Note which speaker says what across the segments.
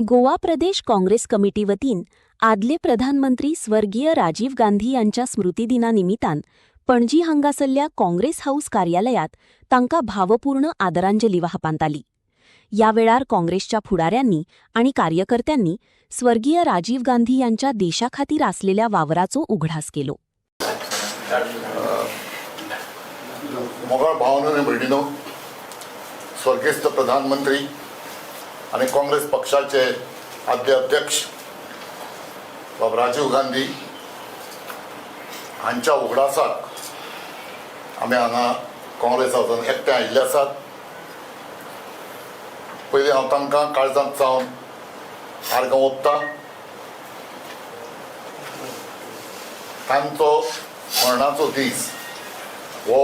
Speaker 1: गोवा प्रदेश Congress committee वतीन आदले प्रधानमंत्री स्वर्गीय राजीव गांधी यांच्या स्मृतिदिनानिमित्तान पणजी हांगासरल्या काँग्रेस हाऊस कार्यालयात तांकां भावपूर्ण आदरांजली वाहपांत आली। या वेळार काँग्रेसच्या फुडाऱ्यांनी आणि कार्यकर्त्यांनी स्वर्गीय राजीव गांधी यांच्या देशाखातीर आसलेल्या वावराचो उघडास केलो।
Speaker 2: मोगाळ भावनो आनी भयणीनो, स्वर्गीय प्रधानमंत्री आणि काँग्रेस पक्षाचे आद्य अध्यक्ष बाब राजीव गांधी हांच्या उगडासाक आमी हांगा काँग्रेस हाऊसान एकठांय आयिल्ले आसात। पयलीं हांव तांकां काळजांत सावन आर्गां ओंपतां। तांचो मरणाचो दीस हो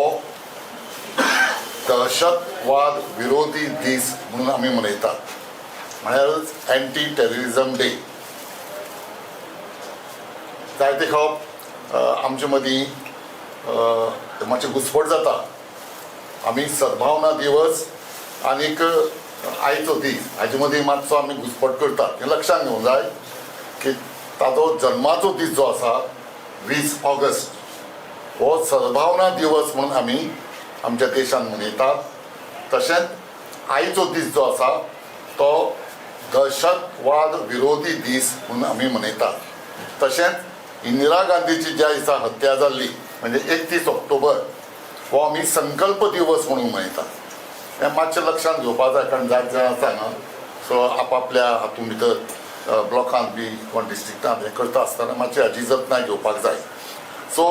Speaker 2: दहशतवाद विरोधी दीस म्हणून आमी मनयतात, म्हळ्यारच एंटी टेररिझम डे। जायते खेप आमचे मदीं मातशें घुसपट जाता। आमी सद्भावना दिवस आनीक आयचो दीस हाजे मदीं मातसो आमी घुसपट करतात। हें लक्षांत घेवंक जाय की ताचो जल्माचो दीस जो आसा 20 ऑगस्ट हो सद्भावना दिवस म्हणून आमी आमच्या देशांत मनयतात। तशेंच आयचो दीस जो आसा तो दहशतवाद विरोधी दीस म्हणून आमी मनयतात। तशेंच इंदिरा गांधीची ज्या दिसा हत्या जाल्ली म्हणजे 31 ऑक्टोबर हो आमी संकल्प दिवस म्हणून मनयतात। हें मातशें लक्षांत घेवपाक जाय, कारण जायते जाण आसा हांगा सो आपापल्या हातूंत भितर ब्लॉकांत बी किंवा डिस्ट्रिक्टांत हें करता आसतना मातशी हाची जतनाय घेवपाक जाय। सो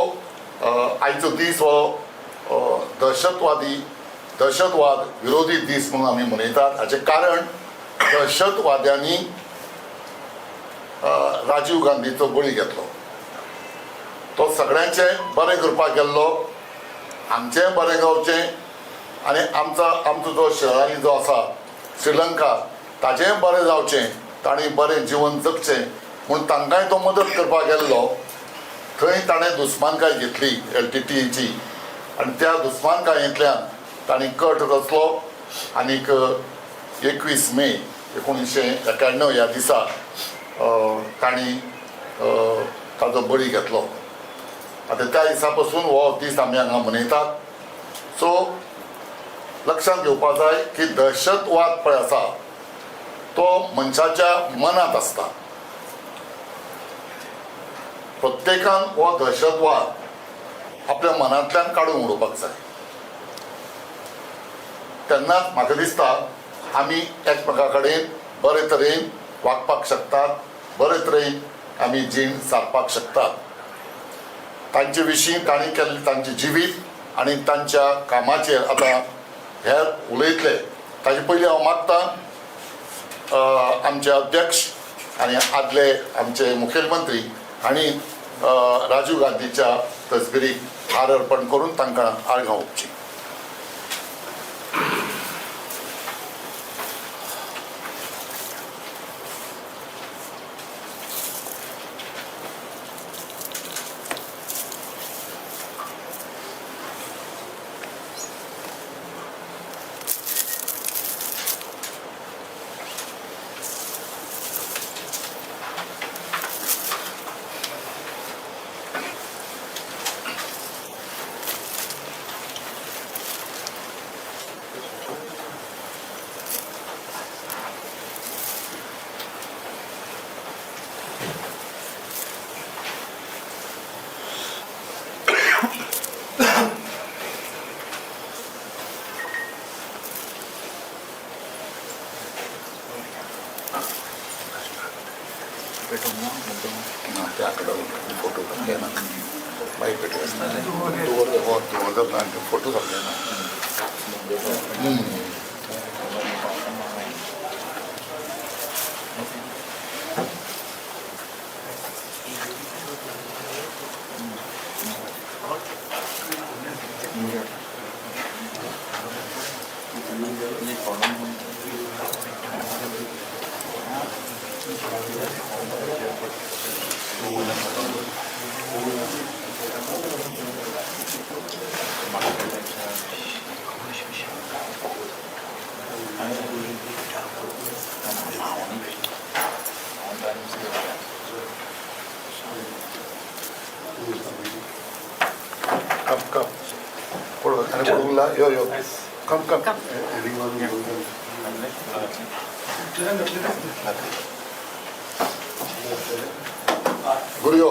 Speaker 2: आयचो दीस हो दहशतवाद विरोधी दीस म्हणून आमी मनयतात। हाचें कारण दहशतवाद्यांनी राजीव गांधीचो बळी घेतलो। तो सगळ्यांचें बरें करपाक गेल्लो, हांगचें बरें जावचें आनी आमचो जो शेजारी जो आसा श्रीलंका ताचेंय बरें जावचें, तांणी बरें जिवन जगचें म्हूण तांकांय तो मदत करपाक गेल्लो। थंय ताणें दुस्मानकाय घेतली LTTEची आनी त्या दुस्मानकायेंतल्यान तांणी कट रचलो आनीक 21 मे 1991 ह्या दिसा तांणी ताचो बळी घेतलो। आतां त्या दिसा पासून हो दीस आमी हांगा मनयतात। सो लक्षांत घेवपाक जाय की दहशतवाद पळय आसा तो मनशाच्या मनांत आसता। प्रत्येकान हो दहशतवाद आपल्या मनांतल्यान काडून उडोवपाक जाय। तेन्नाच म्हाका दिसता आमी एकमेका कडेन बरे तरेन वागपाक शकतात, बरे तरेन आमी जीण सारपाक शकतात। तांचे विशीं तांणी केल्लें तांचें जिवीत आनी तांच्या कामाचेर आतां हेर उलयतले ताचे पयलीं हांव मागतां आमचे अध्यक्ष आनी आदले आमचे मुखेलमंत्री हांणी राजीव गांधीच्या तसबिरीक हार अर्पण करून तांकां आर्गां ओंपची। फोटो घेना बाईक फोटो Come. आणि पडूला यो. Come. गुरु यो.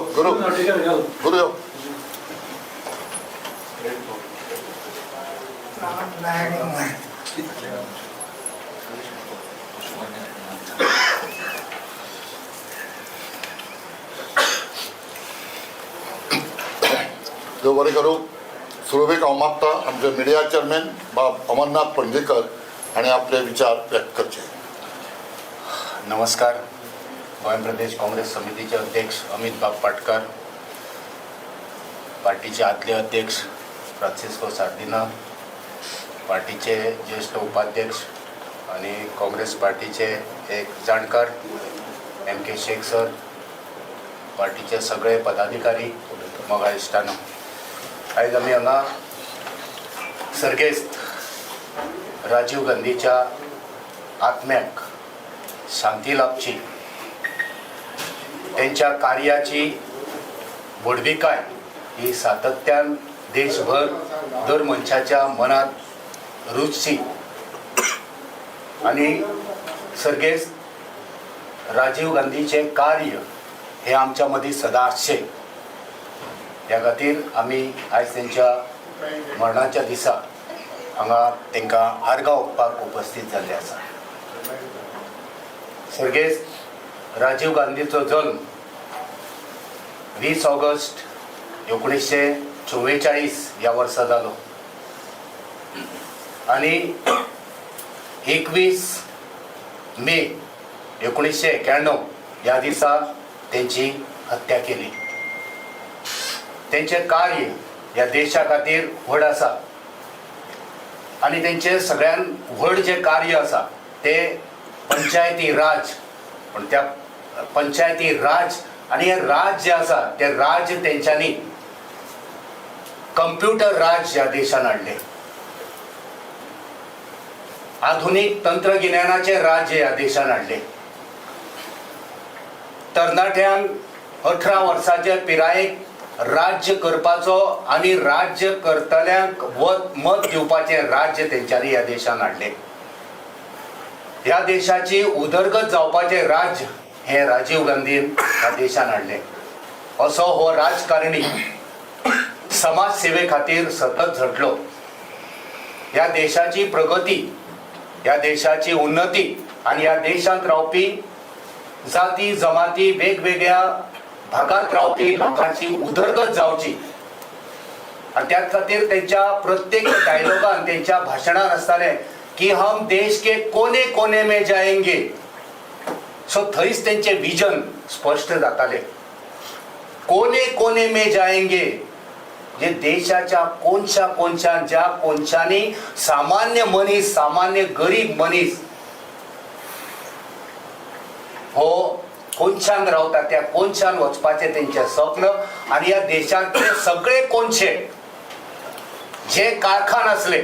Speaker 2: देव बरें करूं. सुरवेक हांव मागता आमचे मिडिया चेअरमॅन बाब अमरनाथ पणजेकर आणि आपले विचार व्यक्त करचे.
Speaker 3: नमस्कार. गोंय प्रदेश काँग्रेस समितीचे अध्यक्ष अमित बाब पाटकर, पार्टीचे आदले अध्यक्ष फ्रांसिस्को सार्दिना, पार्टीचे ज्येष्ठ उपाध्यक्ष आणि काँग्रेस पार्टीचे एक जाणकार MK शेख सर, पार्टीचे सगळे पदाधिकारी, मगा इश्टानो, आयज आमी हांगा सर्गेस्त राजीव गांधीच्या आत्म्याक शांती लाभची, त्यांच्या कार्याची व्हडविकाय ही सातत्यान देशभर दर मनशाच्या मनात रुजची आणि सर्गेस्त राजीव गांधीचे कार्य हे आमच्या मदीं सदां आसचे ह्या खातीर आमी आयज त्यांच्या मरणाच्या दिसा हांगा तांकां आर्गां ओंपपाक उपस्थित जाल्ले आसा. सर्गेस्त राजीव गांधीचो जल्म 20 ऑगस्ट 1944 ह्या वर्सा जालो आणि 21 मे 1991 ह्या दिसा त्यांची हत्या केली. त्यांचे कार्य ह्या देशा खातीर व्हड आसा आणि त्यांचे सगळ्यान व्हड जे कार्य आसा ते पंचायती राज. पण त्या पंचायती राज आणि हे राज जे आसा ते राज तेंच्यांनी कंप्युटर राज ह्या देशान हाडले. आधुनिक तंत्रगिन्यानाचे राज ह्या देशान हाडले. तरणाट्यांक 18 वर्साचे पिरायेक राज्य करपाचो आणि राज्य करतल्यांक मत दिवपाचे राज्य तेंच्यांनी ह्या देशान हाडले. ह्या देशाची उदरगत जावपाचे राज्य हे राजीव गांधीन ह्या देशान हाडले. असो हो राजकारणी समाज सेवे खातीर सतत झटलो. ह्या देशाची प्रगती, ह्या देशाची उन्नती आणि ह्या देशांत रावपी जाती जमाती वेगवेगळ्या भागात रावपी लोकांची उदरगत जावची आणि त्या खातीर त्यांच्या प्रत्येक डायलॉगान त्यांच्या भाशणान आसताले की हम देश के कोने कोने में जाएंगे. सो थंयच तेंचे विजन स्पष्ट जाताले. कोने कोने में जाएंगे जे देशाच्या कोणशान ज्या कोणशांनी सामान्य मनीस, सामान्य गरीब मनीस हो कोणशान रावता त्या कोणशान वचपाचे तेंचे स्वप्न आणि या देशातले सगळे कोणशे जे कारखान असले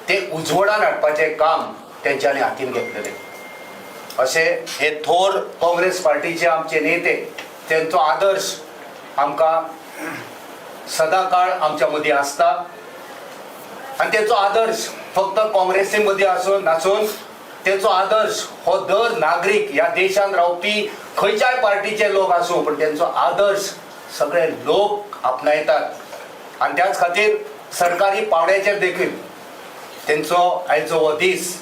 Speaker 3: ते उजवडान हाडपाचे काम तेंच्यांनी हातीन घेतलेले. असे हे थोर काँग्रेस पार्टीचे आमचे नेते, त्यांचो आदर्श आमकां सदा काळ आमच्या मदीं आसता आणि त्याचो आदर्श फक्त काँग्रेसी मदीं नासून त्याचो आदर्श हो दर नागरीक ह्या देशांत रावपी खंयच्याय पार्टीचे लोक आसूं पण त्यांचो आदर्श सगळे लोक आपणायतात आणि त्याच खातीर सरकारी पावड्याचेर देखील त्यांचो आयचो हो दीस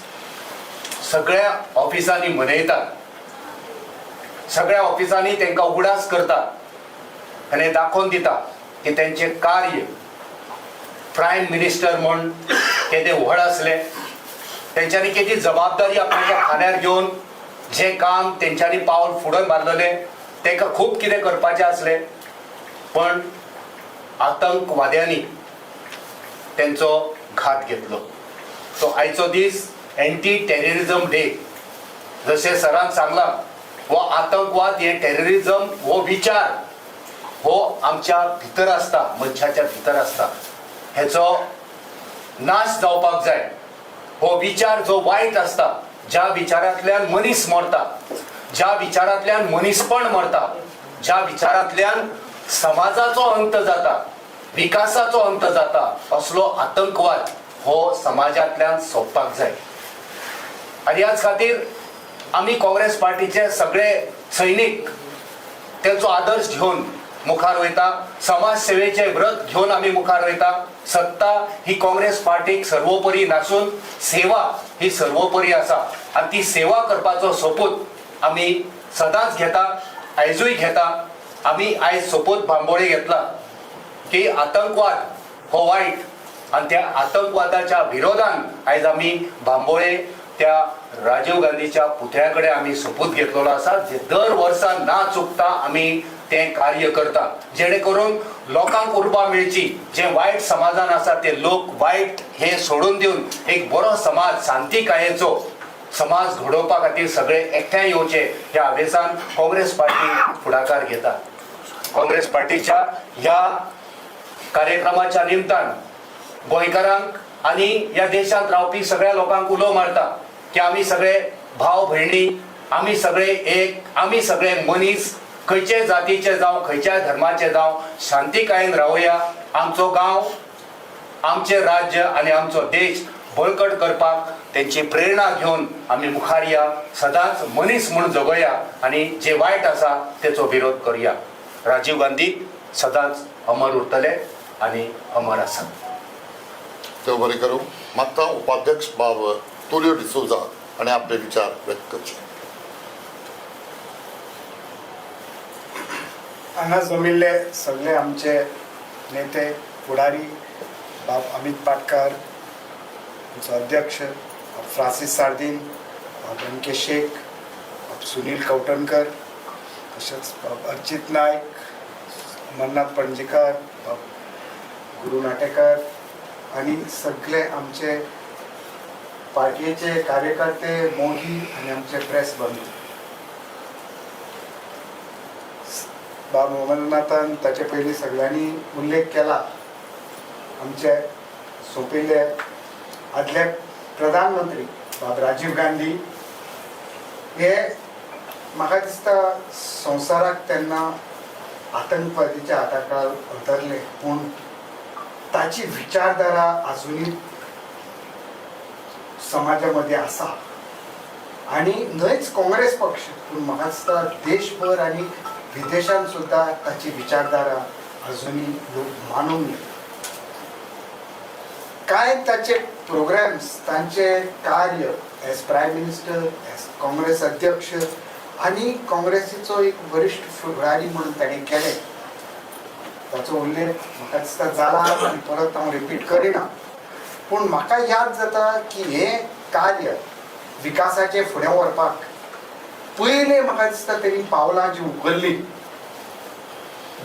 Speaker 3: सगळ्या ऑफिसांनी मनयतात. सगळ्या ऑफिसांनी तांकां उगडास करतात आनी दाखोवन दिता की त्यांचे कार्य प्रायम मिनिस्टर म्हण केदे व्हड आसले. तेंच्यांनी केदी जबाबदारी आपल्याच्या खांद्यार घेवन जे काम तेंच्यांनी पावल फुडें मारलेले तांकां खूब कितें करपाचें आसलें पण आतंकवाद्यांनी तेंचो घात घेतलो. सो आयचो दीस एंटी टेररिझम डे. जशें सरान सांगला हो आतंकवाद हे टेररिझम हो विचार हो आमच्या भितर आसता, मनशाच्या भितर आसता. हेचो नाश जावपाक जाय. हो विचार जो वायट आसता, ज्या विचारांतल्यान मनीस मरता, ज्या विचारांतल्यान मनीसपण मरता, ज्या विचारांतल्यान समाजाचो अंत जाता, विकासाचो अंत जाता असलो आतंकवाद हो समाजांतल्यान सोंपपाक जाय. आनी ह्याच खातीर आमी काँग्रेस पार्टीचे सगळे सैनीक तेचो आदर्श घेवन मुखार वयता. समाज सेवेचे व्रत घेवन आमी मुखार वयता. सत्ता ही काँग्रेस पार्टीक सर्वोपरी नासून सेवा ही सर्वोपरी आसा आनी ती सेवा करपाचो सोपूत आमी सदांच घेता, आयजूय घेता. आमी आयज सोपूत बांबोळे घेतला की आतंकवाद हो वायट आनी त्या आतंकवादाच्या विरोधान आयज आमी बांबोळे त्या राजीव गांधीच्या पुतळ्या कडेन आमी सोपूत घेतलेलो आसा, जे दर वर्सा ना चुकता आमी तें कार्य करता, जेणे करून लोकांक उर्बा मेळची. जे वायट समाजान आसा ते लोक वायट हे सोडून दिवन एक बरो समाज, शांतीकायेचो समाज घडोवपा खातीर सगळे एकठांय येवचे ह्या हावेसान काँग्रेस पार्टी फुडाकार घेता. काँग्रेस पार्टीच्या ह्या कार्यक्रमाच्या निमतान गोंयकारांक आनी ह्या देशांत रावपी सगळ्या लोकांक उलो मारता की आमी सगळे भाव भयणी, आमी सगळे एक, आमी सगळे मनीस, खंयचे जातीचे जावं खंयच्याय धर्माचे जावं शांतीकायेन रावया. आमचो गांव, आमचे राज्य आनी आमचो देश बळकट करपाक तेंची प्रेरणा घेवन आमी मुखार या. सदांच मनीस म्हूण जगोया आनी जे वायट आसा तेचो विरोध करुया. राजीव गांधी सदांच अमर उरतले आनी अमर आसा.
Speaker 2: देव बरें करूं. मागता उपाध्यक्ष बाब तुलियो डिसोजा हाणें आपले विचार व्यक्त करचे.
Speaker 4: हांगा जमिल्ले सगळे आमचे नेते फुडारी, बाब अमित पाटकर, आमचो अध्यक्ष बाब फ्रांसीस सार्दीन, बाब एम के शेख, बाब सुनील कवटणकर, तशेंच बाब अर्चित नायक, अमरनाथ पणजीकर, बाब गुरू नाटेकर आनी सगळे आमचे पार्टीचे कार्यकर्ते, मोगी आनी आमचे प्रेस बंधू. बाब अमरनाथान ताचे पयलीं सगळ्यांनी उल्लेख केला. आमचे सोंपिल्ले आदले प्रधानमंत्री बाब राजीव गांधी हे म्हाका दिसता संवसाराक तेन्ना आतंकवादीच्या हाताखाल उतरले, पूण ताची विचारधारा आजुनूय समाजामध्ये आसा. आनी न्हयच काँग्रेस पक्ष, पूण म्हाका दिसता देशभर आनी विदेशांत सुद्धा ताची विचारधारा अजूनही लोक मानून घेतात. काय ताचे प्रोग्राम्स, तांचे कार्य as prime minister, as Congress अध्यक्ष आनी काँग्रेसीचो एक वरिष्ठ फुडारी म्हणून ताणें केले, ताचो उल्लेख म्हाका दिसता जाला आनी परत हांव रिपीट करिना. पूण म्हाका याद जाता की हें कार्य विकासाचे फुडें व्हरपाक पयले म्हाका दिसता तेणी पावलां जी उखल्ली,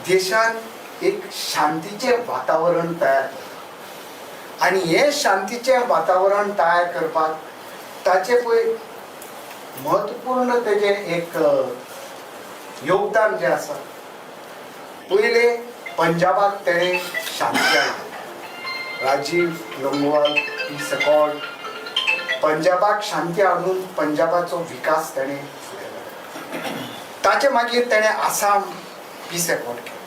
Speaker 4: देशांत एक शांतीचें वातावरण तयार करप. आनी हें शांतीचें वातावरण तयार करपाक ताचे पळय म्हत्वपूर्ण तेजें एक योगदान जें आसा. पयले पंजाबाक तेणें शांती हाडली. राजीव लोंगोवाल पीस एकॉर्ड, पंजाबाक शांती हाडून पंजाबाचो विकास तेणें फुडें व्हरलो. ताचे मागीर तेणें आसाम पीस एकॉर्ड केलो.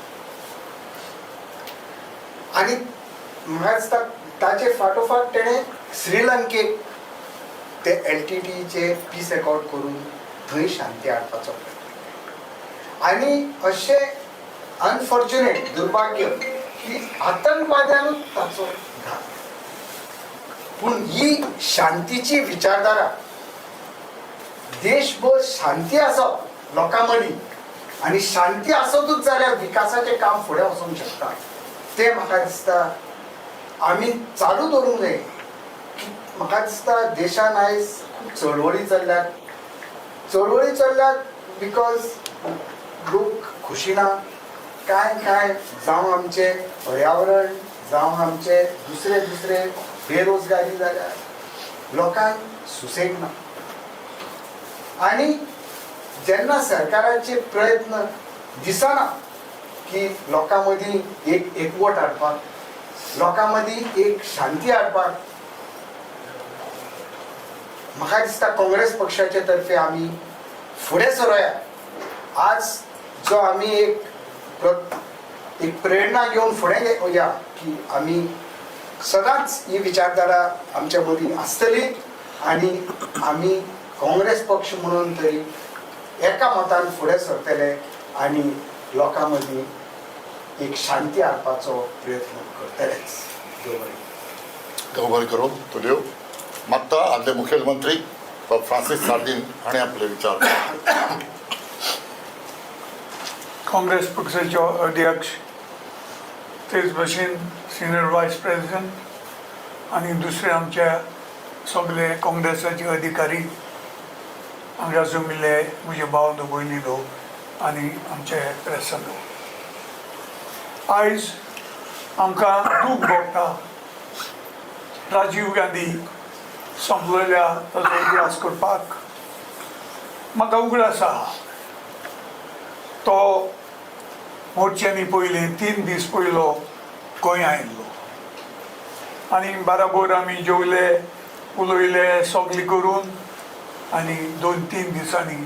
Speaker 4: आनी म्हाका दिसता ताचे फाटोफाट तेणें श्रीलंकेक ते LTTEचे पीस एकॉर्ड करून थंय शांती हाडपाचो प्रयत्न केलो. आनी अशें अनफॉर्च्युनेट, दुर्भाग्य की आतंकवाद्यानूच ताचो घात. पूण ही शांतीची विचारधारा, देशभर शांती आसप लोकां मदीं, आनी शांती आसतूच जाल्यार विकासाचें काम फुडें वचूंक शकता. तें म्हाका दिसता आमी चालू दवरूंक जाय. म्हाका दिसता देशान आयज खूब चळवळी चल्ल्यात. चळवळी चल्ल्यात बिकॉज लोक खुशी ना. काय जावं आमचे पर्यावरण, जावं आमचे दुसरे दुसरे बेरोजगारी जाल्यार लोकांक सुसेग ना. आनी जेन्ना सरकाराचे प्रयत्न दिसना की लोकां मदीं एक एकवट हाडपाक, लोकां मदीं एक शांती हाडपाक, म्हाका दिसता काँग्रेस पक्षाचे तर्फे आमी फुडें सरोया. आज जो आमी एक एक प्रेरणा घेऊन फुडें या की आमी सदांच ही विचारधारा आमच्या मदीं आसतली आनी आमी काँग्रेस पक्ष म्हणून तरी एका मतान फुडें सरतले आनी लोकां मदीं एक शांती हाडपाचो प्रयत्न करतलेच. देव बरें.
Speaker 2: देव बरें करूं. तुल्यो मागता आदले मुखेलमंत्री फ्रांसीस सार्दीन हाणें आपले विचार.
Speaker 5: काँग्रेस पक्षाचे अध्यक्ष तेच भशेन सिनियर वायस प्रेसिडेंट आनी दुसरे आमचे सगळे काँग्रेसाचे अधिकारी हांगा जमिल्ले म्हजे भाव भयणी लोक आनी आमचे प्रेसा लोक. आयज आमकां दूख भोगता राजीव गांधी संपलेल्या ताचो इतिहास करपाक. म्हाका उगडास आसा तो मोर्चांनी पयलीं 3 दीस पयलो गोंया आयिल्लो आनी बाराबोर आमी जेवले उलयले सगळी करून आनी 2-3 दिसांनी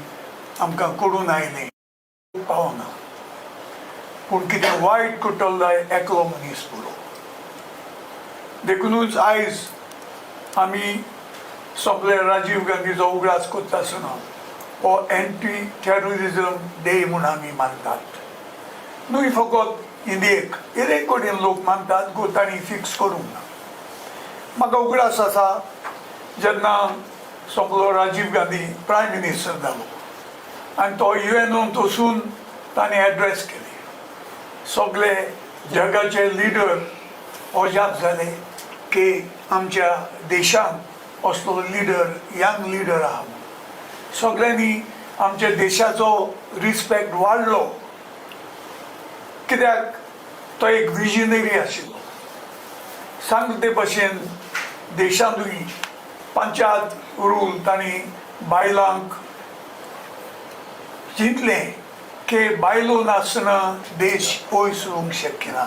Speaker 5: आमकां कळून आयलें पावना. पूण कितें वायट करतलो जाय एकलो मनीस पुरो. देखूनच आयज आमी सगळे राजीव गांधीचो उगडास करता आसतना हो एंटी टेररिझम डे म्हूण आमी मानतात. न्हय फकत इंडियेक इरे कडेन लोक मानतात गो तांणी फिक्स करूंक ना. म्हाका उगडास आसा जेन्ना सगळो राजीव गांधी प्रायम मिनिस्टर जालो आनी तो युएनोंत वचून ताणें एड्रेस केली. सगळे जगाचे लिडर अजाप जाले की आमच्या देशांत असलो लिडर यंग लिडर आहा. सगळ्यांनी आमच्या देशाचो रिस्पेक्ट वाडलो कित्याक तो एक विजनरी आशिल्लो. सांगले ते भशेन देशांतूय पंचायत रूल तांणी बायलांक चिंतलें की बायलो नासतना देश वयर सरूंक शक्य ना.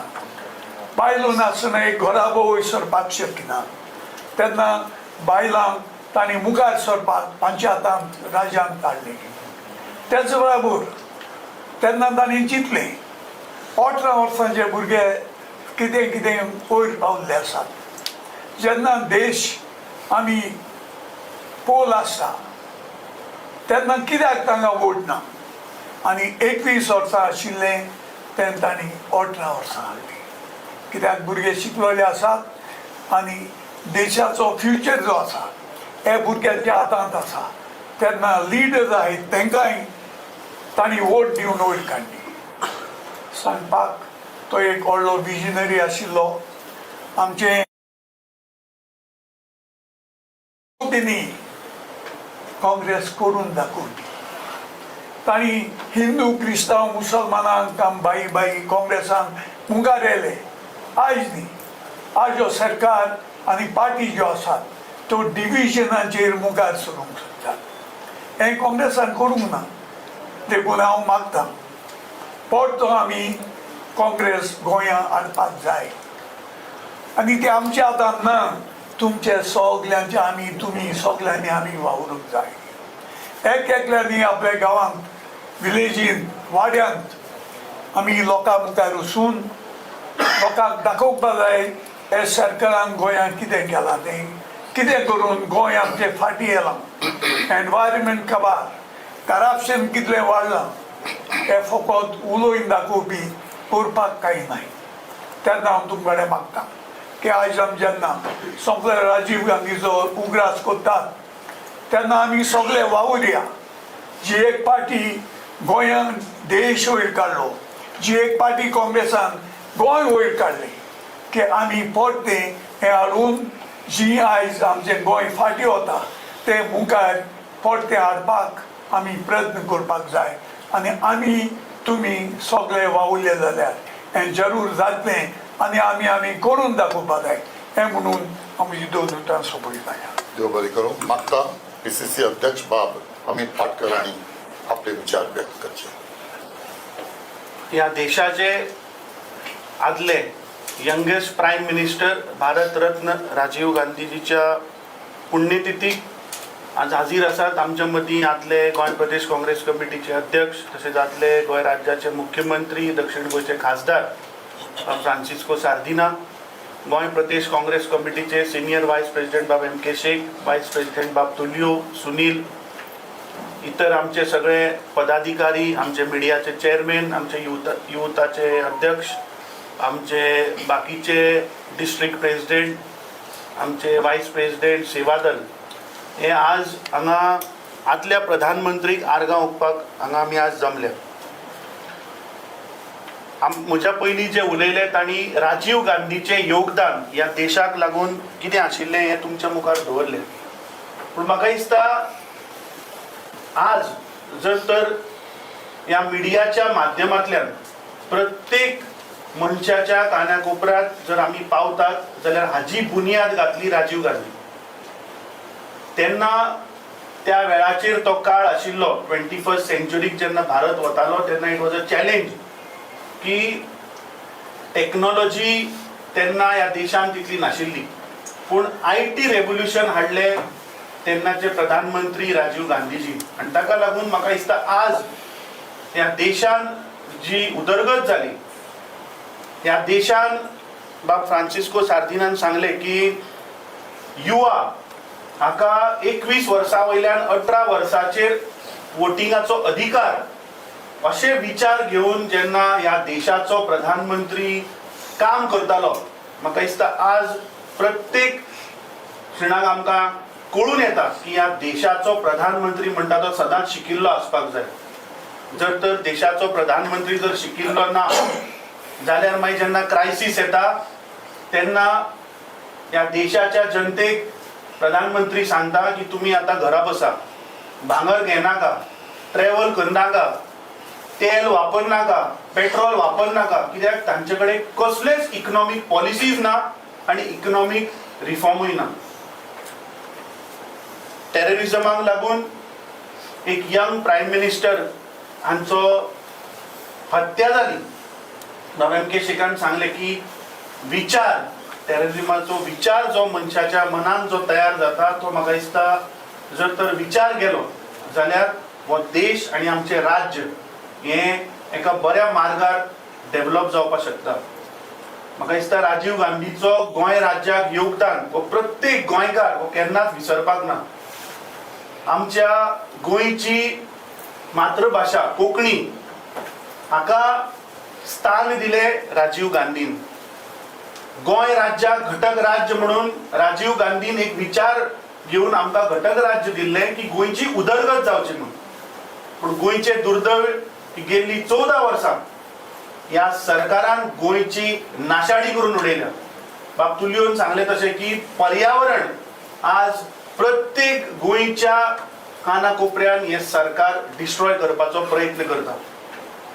Speaker 5: बायलो नासतना एक घराबो वयर सरपाक शक्य ना. तेन्ना बायलांक तांणी मुखार सरपाक पंचायतांत राज्यांत काडलें. तेच बराबर तेन्ना तांणी चिंतलें 18 वर्सांचे भुरगे कितें कितें वयर पावल्ले आसात. जेन्ना देश आमी पोल आसता तेन्ना कित्याक तांकां वोट ना. आनी 21 वर्सां आशिल्लें तेन्ना तांणी 18 वर्सां हाडली. कित्याक भुरगे शिकलेले आसात आनी देशाचो फ्युचर जो आसा हे भुरग्यांच्या हातांत आसा. तेन्ना लिडर्स आहात तांकांय तांणी वोट दिवन वयर काडली. सांगपाक तो एक व्हडलो विजनरी आशिल्लो. आमचे काँग्रेस करून दाखोवली. तांणी हिंदू क्रिस्तांव मुसलमानांक बाई बाई काँग्रेसान मुखार येयले. आयज न्ही आज जो सरकार आनी पार्टी ज्यो आसात त्यो डिविजनाचेर मुखार सरूंक सोदतात. हें काँग्रेसान करूंक ना. देखून हांव मागतां परतो आमी काँग्रेस गोंयांत हाडपाक जाय. आनी ते आमच्या हातांत ना. तुमचे सगल्यांचे आमी तुमी सगल्यांनी आमी वावरूंक जाय. एकल्यांनी आपल्या गांवांत विलेजीन वाड्यांत आमी लोकां मुखार वचून लोकांक दाखोवपाक जाय हे सरकारान गोंयांत कितें केलां तें कितें करून गोंय आमचें फाटीं येलां. एनवायरमेंट खबर करप्शन कितलें वाडलां हे फकत उलोवन दाखोवपी करपाक कांय नाय. तेन्ना हांव तुमचे कडेन मागतां की आयज आमी जेन्ना सगळे राजीव गांधीचो उगडास करतात तेन्ना आमी सगळे वावुरया. जी एक पार्टी गोंयांत देश वयर काडलो, जी एक पार्टी काँग्रेसान गोंय वयर काडलें की आमी परतें हें हाडून जी आयज आमचें गोंय फाटीं वता तें मुखार परतें हाडपाक आमी प्रयत्न करपाक जाय. आनी आमी तुमी सगळे वावुरले जाल्यार हें जरूर जातलें आनी आमी आमी करून दाखोवपाक जाय. हें म्हणून हांव म्हजी 2 उतरां सोंपयतां.
Speaker 2: देव बरें करूं. मागता PCC अध्यक्ष बाब अमित पाटकर हांणी आपले विचार व्यक्त करचे.
Speaker 6: या देशाचे आदले youngest prime minister Bharatratna Rajiv गांधीजीच्या पुण्यतिथीक आज हाजीर आसात आमच्या मदीं. आदले गोंय प्रदेश काँग्रेस कमिटीचे अध्यक्ष तशेंच आदले गोंय राज्याचे मुख्यमंत्री दक्षिण गोंयचे खासदार फ्रांसिस्को सार्दिना, गोंय प्रदेश काँग्रेस कमिटीचे सिनियर व्हायस प्रेसिडेंट बाब एम के शेख, व्हायस प्रेसिडेंट बाब तुलियो, सुनील, इतर आमचे सगळे पदाधिकारी, आमचे मिडियाचे चेअरमॅन, आमचे युवताचे अध्यक्ष, आमचे बाकीचे डिस्ट्रिक्ट प्रेसिडेंट, आमचे व्हायस प्रेसिडेंट, सेवा दल, हे आज हांगा आदल्या प्रधानमंत्रीक आर्गां ओंपपाक हांगा आमी आज जमले. म्हज्या पयलीं जे उलयले तांणी राजीव गांधीचें योगदान ह्या देशाक लागून कितें आशिल्लें हें तुमच्या मुखार दवरलें. पूण म्हाका दिसता आज जर तर ह्या मिडियाच्या माध्यमांतल्यान प्रत्येक मनशाच्या कानाकोपऱ्यांत जर आमी पावतात जाल्यार हाची बुनियाद घातली राजीव गांधी. तेन्ना त्या वेळाचेर तो काळ आशिल्लो 21st सेंच्युरीक जेन्ना भारत वतालो तेन्ना इट वॉज अ चॅलेंज की टेक्नॉलॉजी तेन्ना ह्या देशांत तितली नाशिल्ली. पूण IT रेव्होल्युशन हाडलें तेन्नाचे प्रधानमंत्री राजीव गांधीजी. आनी ताका लागून म्हाका दिसता आज ह्या देशान जी उदरगत जाली, ह्या देशान बाब फ्रांसिस्को सार्दिनान सांगलें की युवा हाका 21 वर्सां वयल्यान 18 वर्साचेर वोटिंगाचो अधिकार अशे विचार घेवन जेन्ना ह्या देशाचो प्रधानमंत्री काम करतालो, म्हाका दिसता आज प्रत्येक क्षणाक आमकां कळून येता की ह्या देशाचो प्रधानमंत्री म्हणटा तो सदांच शिकिल्लो आसपाक जाय. जर तर देशाचो प्रधानमंत्री जर शिकिल्लो ना जाल्यार मागीर जेन्ना क्रायसीस येता तेन्ना ह्या देशाच्या जनतेक प्रधानमंत्री सांगता की तुम्ही आता घरा बसा, भांगर घेनाका, ट्रॅव्हल करनाका, तेल वापरनाका, पेट्रोल वापरनाका, कित्याक तांचे कडेन कसलेच इकॉनॉमिक पॉलिसीज ना आनी इकॉनॉमिक रिफॉर्मूय ना. टेररिझमाक लागून एक यंग प्रायम मिनिस्टर हांचो हत्या जाली. बाब एम के शेखान सांगले की विचार, टेररिझमाचो विचार जो मनशाच्या मनान जो तयार जाता तो म्हाका दिसता जर तर विचार गेलो जाल्यार हो देश आनी आमचे राज्य हें एका बऱ्या मार्गार डेव्हलप जावपाक शकता. म्हाका दिसता राजीव गांधीचो गोंय राज्याक योगदान हो प्रत्येक गोंयकार हो केन्नाच विसरपाक ना. आमच्या गोंयची मातृभाषा कोंकणी हाका स्थान दिलें राजीव गांधीन. गोंय राज्याक घटक राज्य म्हणून राजीव गांधीन एक विचार घेवन आमकां घटक राज्य दिल्लें की गोंयची उदरगत जावची म्हणून. पूण गोंयचे दुर्दैव की गेल्ली 14 वर्सां ह्या सरकारान गोंयची नाशाडी करून उडयल्या. बाब तुलियोन सांगले तशें की पर्यावरण आज प्रत्येक गोंयच्या कानाकोपऱ्यान हें सरकार डिस्ट्रॉय करपाचो प्रयत्न करता.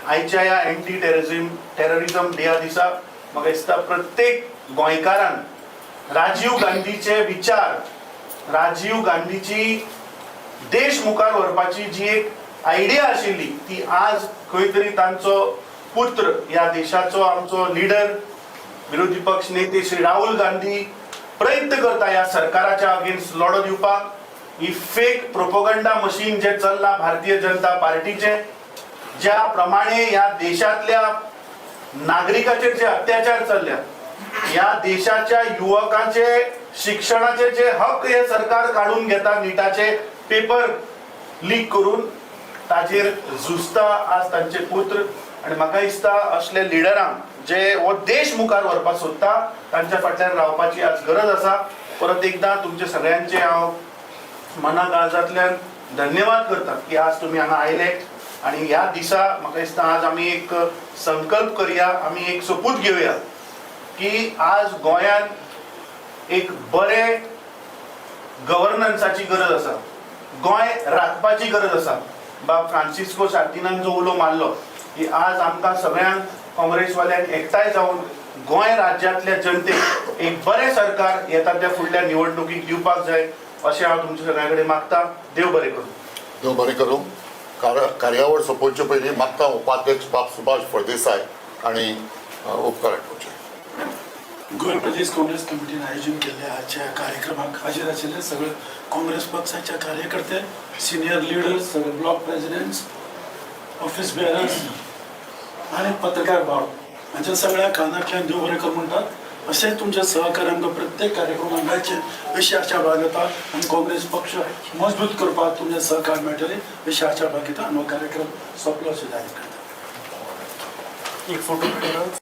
Speaker 6: आयच्या ह्या एंटी टेररिझम डे दिसा म्हाका दिसता प्रत्येक गोंयकारान राजीव गांधीचे विचार, राजीव गांधीची देश मुखार व्हरपाची जी एक आयडिया आशिल्ली ती आज खंय तरी तांचो पुत्र ह्या देशाचो आमचो लिडर विरोधी पक्ष नेते श्री राहुल गांधी प्रयत्न करता ह्या सरकाराच्या अगेन्स्ट लढो दिवपाक. ही फेक प्रोपोगंडा मशीन जे चल्ला भारतीय जनता पार्टीचे, ज्या प्रमाणे ह्या देशातल्या नागरिकाचेर जे अत्याचार चल्ल्या, या देशाच्या युवकांचे शिक्षणाचे जे हक हे सरकार काढून घेता, नीटाचे पेपर लीक करून ताजेर झुजता आज तांचे पुत्र. आणि म्हाका दिसता असले लिडरांक जे हो देश मुखार व्हरपाक सोदता तांच्या फाटल्यान रावपाची आज गरज आसा. परत एकदा तुमचे सगळ्यांचे हांव मनाकाळजांतल्यान धन्यवाद करता की आज तुमी हांगा आयले. आणि ह्या दिसा म्हाका दिसता आज आमी एक संकल्प करया, आमी एक सोपूत घेवया की आज गोंयांत एक बरे गव्हर्नन्साची गरज आसा, गोंय राखपाची गरज आसा. बाब फ्रांसिस्को सार्दिनान जो उलो मारलो की आज आमकां सगळ्यांक काँग्रेसवाल्यांक एकठांय जावन गोंय राज्यांतल्या जनतेक एक बरें सरकार येता त्या फुडल्या निवडणुकीक दिवपाक जाय अशें हांव तुमचे सगळ्या कडेन मागता. देव बरें करूं.
Speaker 2: देव बरें करूं. कार्यावळ सोंपोवचे पयलीं मागता उपाध्यक्ष बाब सुभाष फळदेसाय आणि उपकार आठवचे.
Speaker 7: गोंय प्रदेश काँग्रेस कमिटीन आयोजन केल्ल्या आजच्या कार्यक्रमाक हाजीर आशिल्ले सगळे काँग्रेस पक्षाचे कार्यकर्ते, सिनियर लिडर्स, सगळे ब्लॉक प्रेसिडेंट्स, ऑफिस बेरर्स आणि पत्रकार भाव हांच्या सगळ्या कानांतल्यान देव बरें कर म्हणटात अशें तुमच्या सहकार्यांक प्रत्येक कार्यक्रमाक मेळचे अशी आशा बाळगता आनी काँग्रेस पक्ष मजबूत करपाक तुमचें सहकार्य मेळटलें अशी आशा बाळगता आनी हो कार्यक्रम सोंपलो अशें जाहीर करता.
Speaker 8: एक फोटो